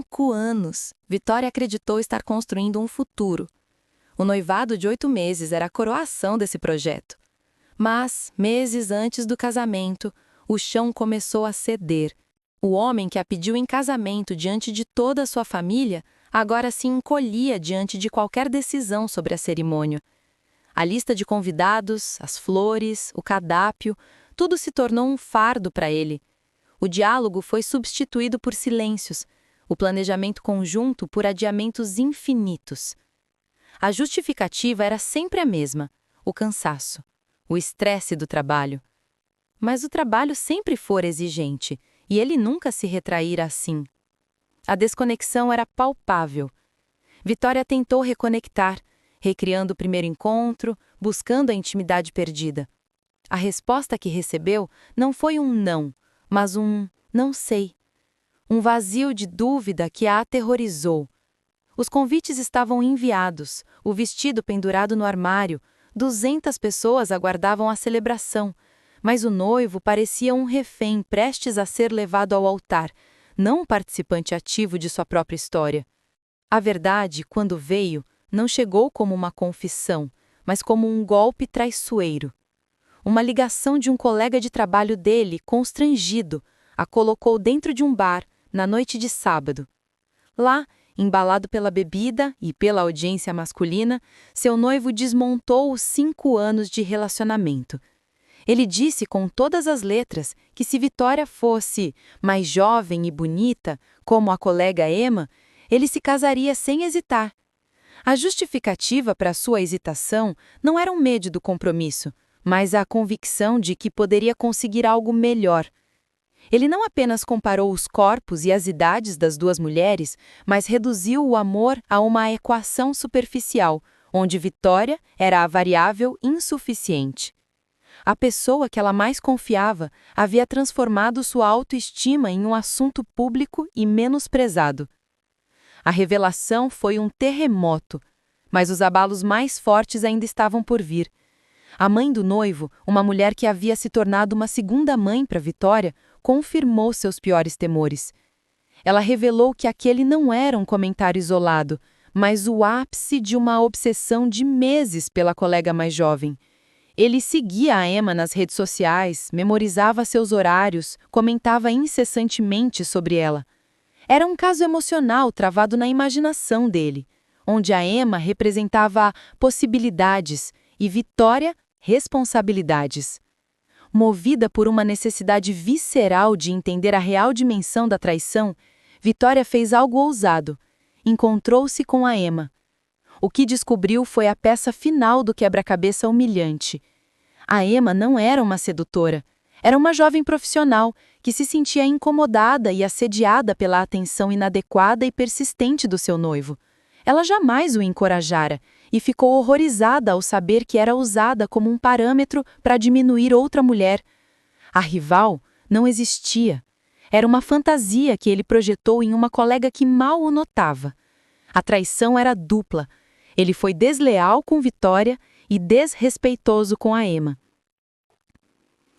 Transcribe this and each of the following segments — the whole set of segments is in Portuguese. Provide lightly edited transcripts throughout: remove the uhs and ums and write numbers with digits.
5 anos, Vitória acreditou estar construindo um futuro. O noivado de 8 meses era a coroação desse projeto. Mas, meses antes do casamento, o chão começou a ceder. O homem que a pediu em casamento diante de toda a sua família agora se encolhia diante de qualquer decisão sobre a cerimônia. A lista de convidados, as flores, o cardápio, tudo se tornou um fardo para ele. O diálogo foi substituído por silêncios, o planejamento conjunto por adiamentos infinitos. A justificativa era sempre a mesma: o cansaço, o estresse do trabalho. Mas o trabalho sempre fora exigente, e ele nunca se retraíra assim. A desconexão era palpável. Vitória tentou reconectar, recriando o primeiro encontro, buscando a intimidade perdida. A resposta que recebeu não foi um não, mas um não sei. Um vazio de dúvida que a aterrorizou. Os convites estavam enviados, o vestido pendurado no armário, 200 pessoas aguardavam a celebração, mas o noivo parecia um refém prestes a ser levado ao altar, não um participante ativo de sua própria história. A verdade, quando veio, não chegou como uma confissão, mas como um golpe traiçoeiro. Uma ligação de um colega de trabalho dele, constrangido, a colocou dentro de um bar, na noite de sábado. Lá, embalado pela bebida e pela audiência masculina, seu noivo desmontou os 5 anos de relacionamento. Ele disse com todas as letras que se Vitória fosse mais jovem e bonita, como a colega Emma, ele se casaria sem hesitar. A justificativa para sua hesitação não era um medo do compromisso, mas a convicção de que poderia conseguir algo melhor. Ele não apenas comparou os corpos e as idades das duas mulheres, mas reduziu o amor a uma equação superficial, onde Vitória era a variável insuficiente. A pessoa que ela mais confiava havia transformado sua autoestima em um assunto público e menosprezado. A revelação foi um terremoto, mas os abalos mais fortes ainda estavam por vir. A mãe do noivo, uma mulher que havia se tornado uma segunda mãe para Vitória, confirmou seus piores temores. Ela revelou que aquele não era um comentário isolado, mas o ápice de uma obsessão de meses pela colega mais jovem. Ele seguia a Emma nas redes sociais, memorizava seus horários, comentava incessantemente sobre ela. Era um caso emocional travado na imaginação dele, onde a Emma representava possibilidades e Vitória responsabilidades. Movida por uma necessidade visceral de entender a real dimensão da traição, Vitória fez algo ousado. Encontrou-se com a Emma. O que descobriu foi a peça final do quebra-cabeça humilhante. A Emma não era uma sedutora. Era uma jovem profissional que se sentia incomodada e assediada pela atenção inadequada e persistente do seu noivo. Ela jamais o encorajara e ficou horrorizada ao saber que era usada como um parâmetro para diminuir outra mulher. A rival não existia. Era uma fantasia que ele projetou em uma colega que mal o notava. A traição era dupla. Ele foi desleal com Vitória e desrespeitoso com a Emma.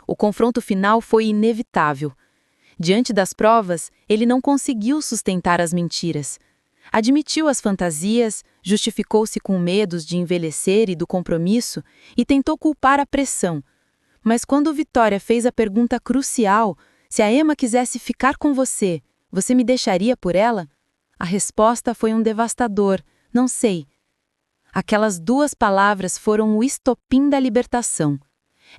O confronto final foi inevitável. Diante das provas, ele não conseguiu sustentar as mentiras. Admitiu as fantasias, justificou-se com medos de envelhecer e do compromisso e tentou culpar a pressão. Mas quando Vitória fez a pergunta crucial, se a Emma quisesse ficar com você, você me deixaria por ela? A resposta foi um devastador, não sei. Aquelas 2 palavras foram o estopim da libertação.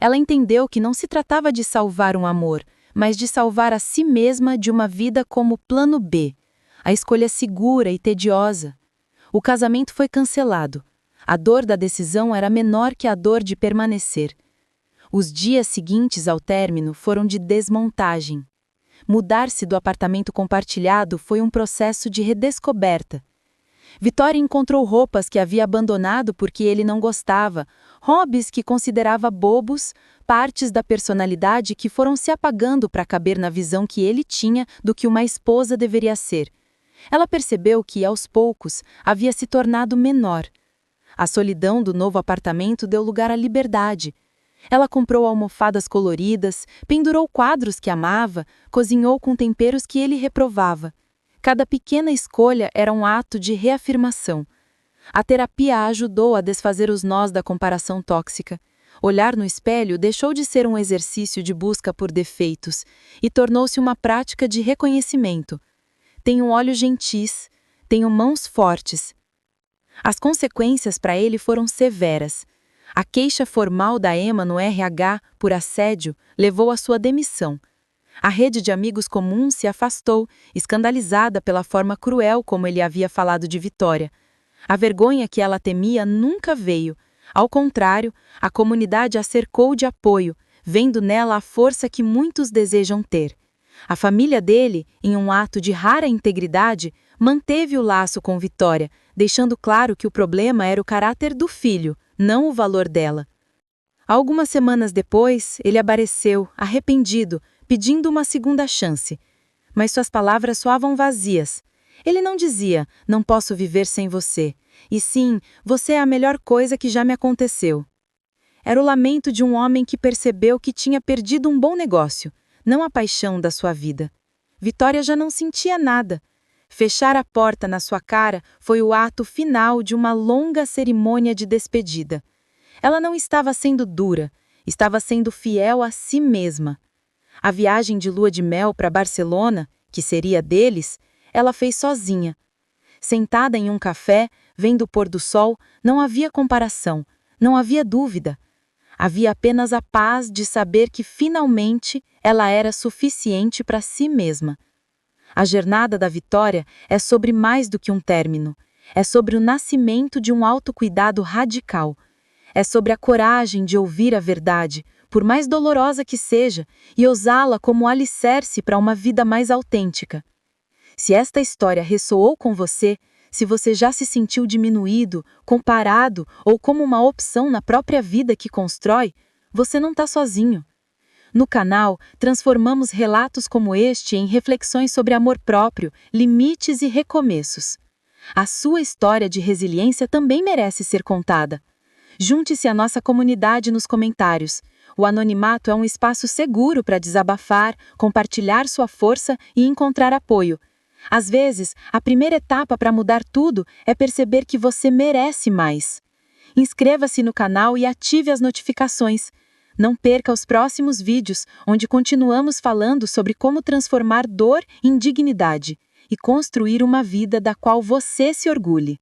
Ela entendeu que não se tratava de salvar um amor, mas de salvar a si mesma de uma vida como plano B, a escolha segura e tediosa. O casamento foi cancelado. A dor da decisão era menor que a dor de permanecer. Os dias seguintes ao término foram de desmontagem. Mudar-se do apartamento compartilhado foi um processo de redescoberta. Vitória encontrou roupas que havia abandonado porque ele não gostava, hobbies que considerava bobos, partes da personalidade que foram se apagando para caber na visão que ele tinha do que uma esposa deveria ser. Ela percebeu que, aos poucos, havia se tornado menor. A solidão do novo apartamento deu lugar à liberdade. Ela comprou almofadas coloridas, pendurou quadros que amava, cozinhou com temperos que ele reprovava. Cada pequena escolha era um ato de reafirmação. A terapia a ajudou a desfazer os nós da comparação tóxica. Olhar no espelho deixou de ser um exercício de busca por defeitos e tornou-se uma prática de reconhecimento. Tenho olhos gentis, tenho mãos fortes. As consequências para ele foram severas. A queixa formal da Emma no RH por assédio levou à sua demissão. A rede de amigos comuns se afastou, escandalizada pela forma cruel como ele havia falado de Vitória. A vergonha que ela temia nunca veio. Ao contrário, a comunidade a cercou de apoio, vendo nela a força que muitos desejam ter. A família dele, em um ato de rara integridade, manteve o laço com Vitória, deixando claro que o problema era o caráter do filho, não o valor dela. Algumas semanas depois, ele apareceu, arrependido, pedindo uma segunda chance. Mas suas palavras soavam vazias. Ele não dizia, não posso viver sem você, e sim, você é a melhor coisa que já me aconteceu. Era o lamento de um homem que percebeu que tinha perdido um bom negócio, não a paixão da sua vida. Vitória já não sentia nada. Fechar a porta na sua cara foi o ato final de uma longa cerimônia de despedida. Ela não estava sendo dura, estava sendo fiel a si mesma. A viagem de lua de mel para Barcelona, que seria deles, ela fez sozinha. Sentada em um café, vendo o pôr do sol, não havia comparação, não havia dúvida. Havia apenas a paz de saber que finalmente ela era suficiente para si mesma. A jornada da Vitória é sobre mais do que um término. É sobre o nascimento de um autocuidado radical. É sobre a coragem de ouvir a verdade, por mais dolorosa que seja, e usá-la como alicerce para uma vida mais autêntica. Se esta história ressoou com você, se você já se sentiu diminuído, comparado ou como uma opção na própria vida que constrói, você não está sozinho. No canal, transformamos relatos como este em reflexões sobre amor próprio, limites e recomeços. A sua história de resiliência também merece ser contada. Junte-se à nossa comunidade nos comentários. O anonimato é um espaço seguro para desabafar, compartilhar sua força e encontrar apoio. Às vezes, a primeira etapa para mudar tudo é perceber que você merece mais. Inscreva-se no canal e ative as notificações. Não perca os próximos vídeos, onde continuamos falando sobre como transformar dor em dignidade e construir uma vida da qual você se orgulhe.